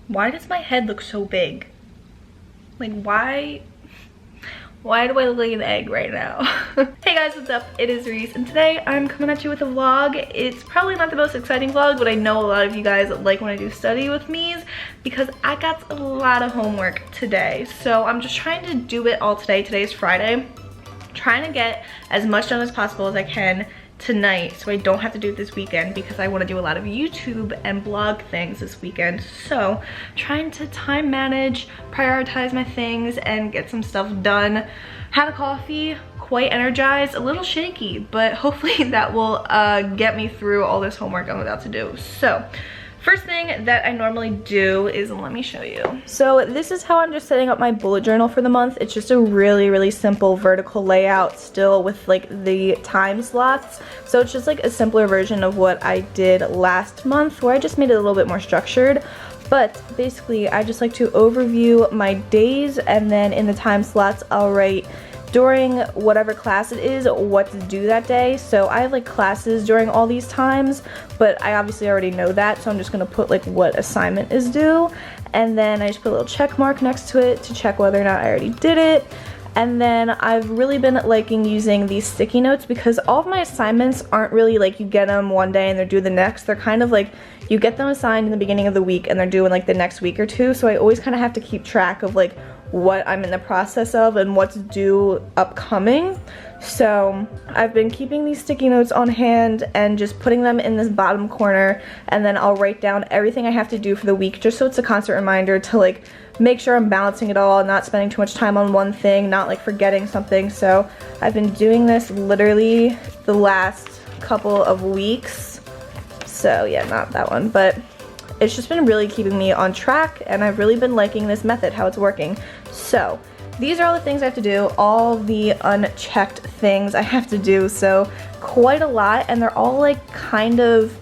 Why does my head look so big? Like, why do I look like an egg right now? Hey guys, what's up? It is Reese, and today I'm coming at you with a vlog. It's probably not the most exciting vlog, but I know a lot of you guys like when I do study with me's because I got a lot of homework today. So I'm just trying to do it all today. Today's Friday. Trying to get as much done as possible as I can tonight so I don't have to do it this weekend because I want to do a lot of YouTube and blog things this weekend. So trying to time manage, prioritize my things, and get some stuff done. Had a coffee, quite energized, a little shaky, but hopefully that will get me through all this homework I'm about to do. So first thing that I normally do is, let me show you. So this is how I'm just setting up my bullet journal for the month. It's just a really simple vertical layout still with like the time slots. So it's just like a simpler version of what I did last month where I just made it a little bit more structured. But basically I just like to overview my days, and then in the time slots I'll write during whatever class it is what to do that day. So I have like classes during all these times, but I obviously already know that, so I'm just gonna put like what assignment is due, and then I just put a little check mark next to it to check whether or not I already did it. And then I've really been liking using these sticky notes because all of my assignments aren't really like you get them one day and they're due the next. They're kind of like you get them assigned in the beginning of the week and they're due in like the next week or two. So I always kind of have to keep track of like what I'm in the process of and what's due upcoming. So I've been keeping these sticky notes on hand and just putting them in this bottom corner, and then I'll write down everything I have to do for the week just so it's a constant reminder to like make sure I'm balancing it all, not spending too much time on one thing, not like forgetting something. So I've been doing this literally the last couple of weeks. So yeah, not that one, but it's just been really keeping me on track, and I've really been liking this method, how it's working. So these are all the things I have to do, all the unchecked things I have to do, so quite a lot, and they're all like kind of,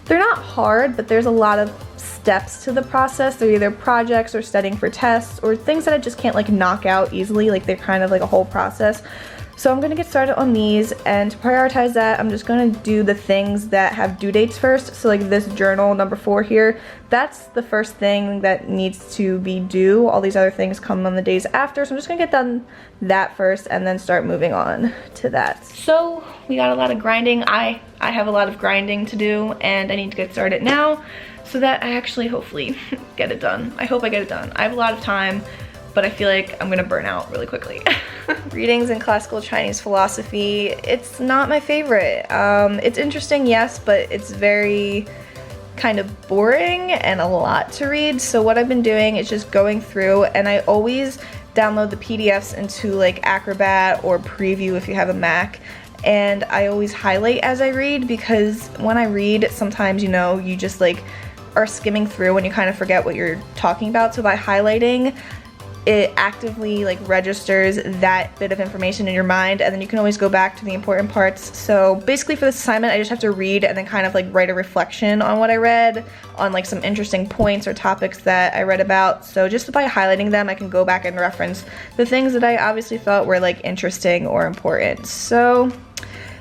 they're not hard, but there's a lot of steps to the process. They're either projects or studying for tests or things that I just can't like knock out easily, like they're kind of like a whole process. So I'm gonna get started on these, and to prioritize that, I'm just gonna do the things that have due dates first. So like this journal number 4 here, that's the first thing that needs to be due. All these other things come on the days after, so I'm just gonna get done that first and then start moving on to that. So we got a lot of grinding. I have a lot of grinding to do, and I need to get started now so that I actually hopefully get it done. I hope I get it done. I have a lot of time, but I feel like I'm gonna burn out really quickly. Readings in classical Chinese philosophy, it's not my favorite. It's interesting, yes, but it's very kind of boring and a lot to read. So what I've been doing is just going through, and I always download the PDFs into like Acrobat or Preview if you have a Mac, and I always highlight as I read, because when I read, sometimes, you know, you just like are skimming through and you kind of forget what you're talking about. So by highlighting, it actively like registers that bit of information in your mind, and then you can always go back to the important parts. So basically for this assignment I just have to read and then kind of like write a reflection on what I read, on like some interesting points or topics that I read about. So just by highlighting them I can go back and reference the things that I obviously thought were like interesting or important. So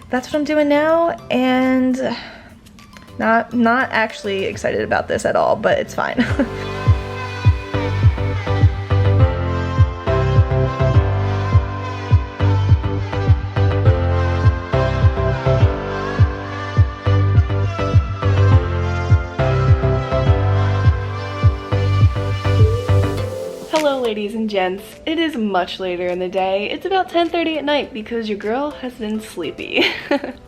that's what I'm doing now, and not actually excited about this at all, but it's fine. Hello ladies and gents, it is much later in the day. It's about 10:30 at night because your girl has been sleepy.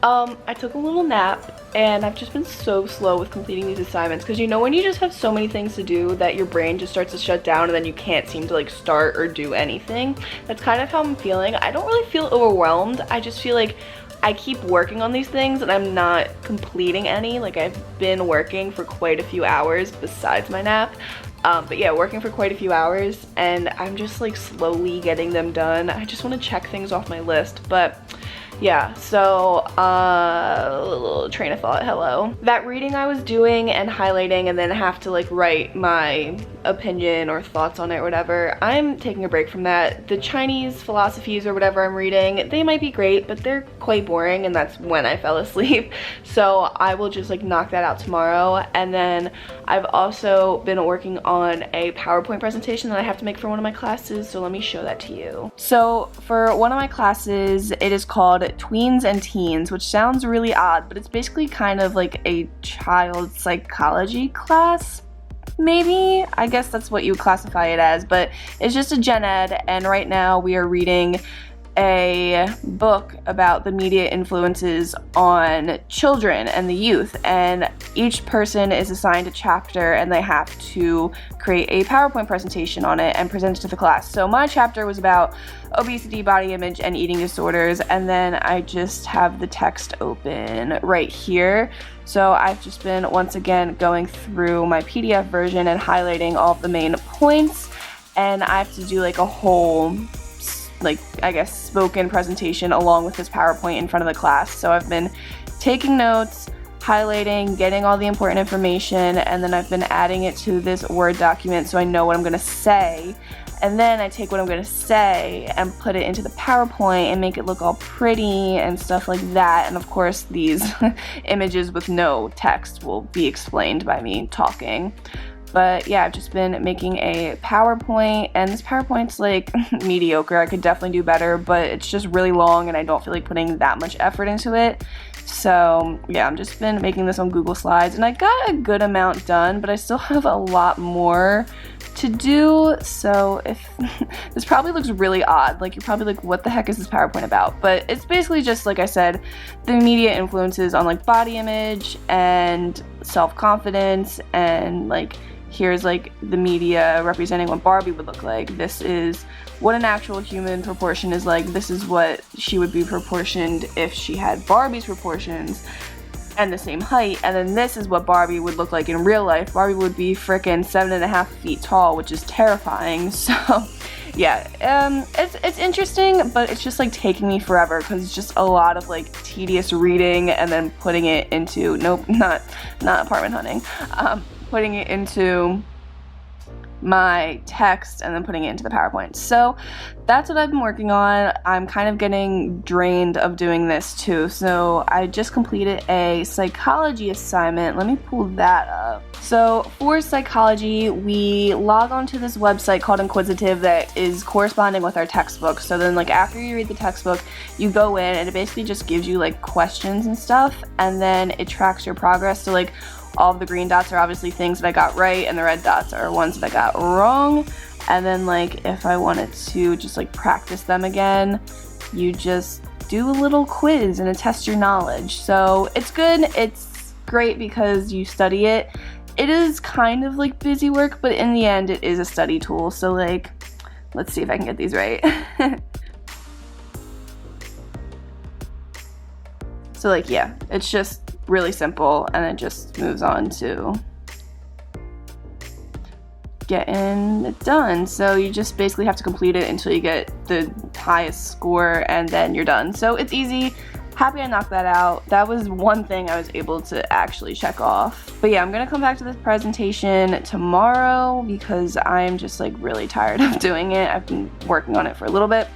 I took a little nap, and I've just been so slow with completing these assignments because, you know, when you just have so many things to do that your brain just starts to shut down and then you can't seem to like start or do anything. That's kind of how I'm feeling. I don't really feel overwhelmed. I just feel like I keep working on these things and I'm not completing any. Like I've been working for quite a few hours besides my nap. But yeah, working for quite a few hours, and I'm just like slowly getting them done. I just want to check things off my list, but yeah, so a little train of thought, hello. That reading I was doing and highlighting and then have to like write my opinion or thoughts on it or whatever, I'm taking a break from that. The Chinese philosophies or whatever I'm reading, they might be great, but they're quite boring, and that's when I fell asleep. So I will just like knock that out tomorrow. And then I've also been working on a PowerPoint presentation that I have to make for one of my classes, so let me show that to you. So for one of my classes, it is called Tweens and Teens, which sounds really odd, but it's basically kind of like a child psychology class, maybe? I guess that's what you would classify it as, but it's just a gen ed, and right now we are reading a book about the media influences on children and the youth, and each person is assigned a chapter and they have to create a PowerPoint presentation on it and present it to the class. So my chapter was about obesity, body image, and eating disorders, and then I just have the text open right here. So I've just been once again going through my PDF version and highlighting all of the main points, and I have to do like a whole, like, I guess, spoken presentation along with this PowerPoint in front of the class. So I've been taking notes, highlighting, getting all the important information, and then I've been adding it to this Word document so I know what I'm going to say. And then I take what I'm going to say and put it into the PowerPoint and make it look all pretty and stuff like that. And of course these images with no text will be explained by me talking. But yeah, I've just been making a PowerPoint, and this PowerPoint's like mediocre. I could definitely do better, but it's just really long and I don't feel like putting that much effort into it. So yeah, I've just been making this on Google Slides, and I got a good amount done, but I still have a lot more to do. So if this probably looks really odd, like you're probably like, what the heck is this PowerPoint about? But it's basically just, like I said, the media influences on like body image and self-confidence, and like here's like the media representing what Barbie would look like. This is what an actual human proportion is like. This is what she would be proportioned if she had Barbie's proportions and the same height. And then this is what Barbie would look like in real life. Barbie would be frickin' 7.5 feet tall, which is terrifying. So yeah, it's interesting, but it's just like taking me forever because it's just a lot of like tedious reading and then putting it into, nope, not apartment hunting, putting it into my text and then putting it into the PowerPoint. So that's what I've been working on. I'm kind of getting drained of doing this too. So I just completed a psychology assignment. Let me pull that up. So for psychology, we log onto this website called Inquisitive that is corresponding with our textbook. So then like after you read the textbook, you go in and it basically just gives you like questions and stuff, and then it tracks your progress. So like all of the green dots are obviously things that I got right, and the red dots are ones that I got wrong. And then like if I wanted to just like practice them again, you just do a little quiz and it tests your knowledge. So it's good, it's great because you study it. It is kind of like busy work, but in the end it is a study tool. So like, let's see if I can get these right. So like, yeah, it's just really simple, and it just moves on to getting it done. So you just basically have to complete it until you get the highest score, and then you're done. So it's easy. Happy I knocked that out. That was one thing I was able to actually check off. But yeah, I'm gonna come back to this presentation tomorrow because I'm just like really tired of doing it. I've been working on it for a little bit,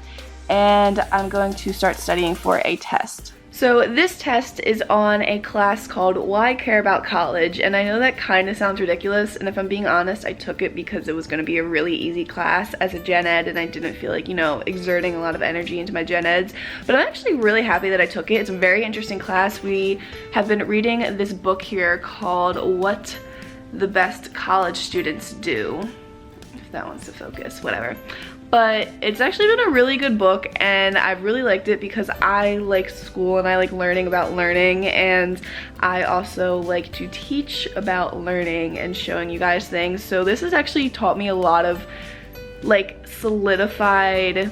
and I'm going to start studying for a test. So this test is on a class called Why Care About College, and I know that kind of sounds ridiculous, and if I'm being honest, I took it because it was going to be a really easy class as a gen ed, and I didn't feel like, you know, exerting a lot of energy into my gen eds, but I'm actually really happy that I took it. It's a very interesting class. We have been reading this book here called What the Best College Students Do. If that wants to focus, whatever. But it's actually been a really good book, and I've really liked it because I like school and I like learning about learning, and I also like to teach about learning and showing you guys things. So this has actually taught me a lot of like solidified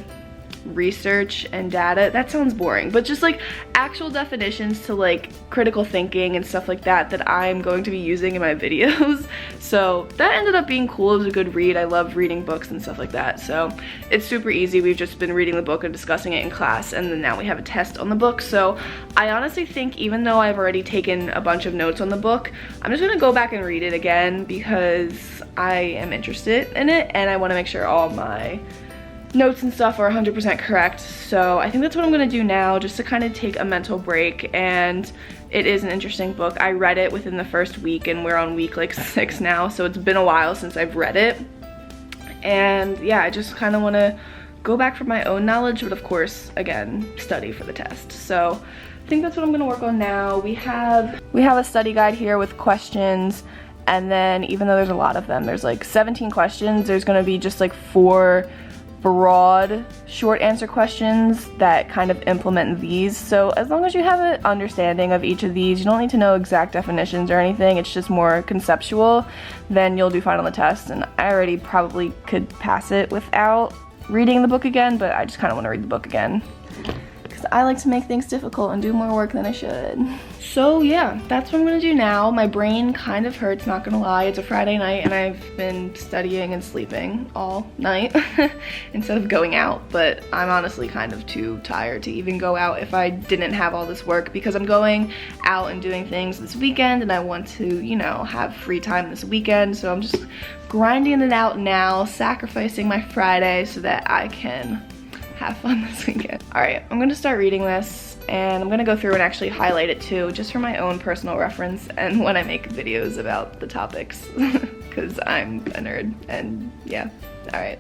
research and data. That sounds boring, but just like actual definitions to like critical thinking and stuff like that that I'm going to be using in my videos. So that ended up being cool. It was a good read. I love reading books and stuff like that. So it's super easy. We've just been reading the book and discussing it in class, and then now we have a test on the book. So I honestly think, even though I've already taken a bunch of notes on the book, I'm just gonna go back and read it again because I am interested in it and I want to make sure all my notes and stuff are 100% correct. So I think that's what I'm gonna do now, just to kind of take a mental break. And it is an interesting book. I read it within the first week and we're on week like 6 now, so it's been a while since I've read it. And yeah, I just kind of want to go back for my own knowledge, but of course, again, study for the test. So I think that's what I'm gonna work on now. We have a study guide here with questions, and then even though there's a lot of them, there's like 17 questions, there's gonna be just like 4 broad short answer questions that kind of implement these. So as long as you have an understanding of each of these, you don't need to know exact definitions or anything, it's just more conceptual, then you'll do fine on the test. And I already probably could pass it without reading the book again, but I just kind of want to read the book again because I like to make things difficult and do more work than I should. So yeah, that's what I'm gonna do now. My brain kind of hurts, not gonna lie. It's a Friday night and I've been studying and sleeping all night instead of going out, but I'm honestly kind of too tired to even go out if I didn't have all this work, because I'm going out and doing things this weekend and I want to, you know, have free time this weekend. So I'm just grinding it out now, sacrificing my Friday so that I can have fun this weekend. All right, I'm gonna start reading this and I'm gonna go through and actually highlight it too, just for my own personal reference and when I make videos about the topics, because I'm a nerd and yeah, all right.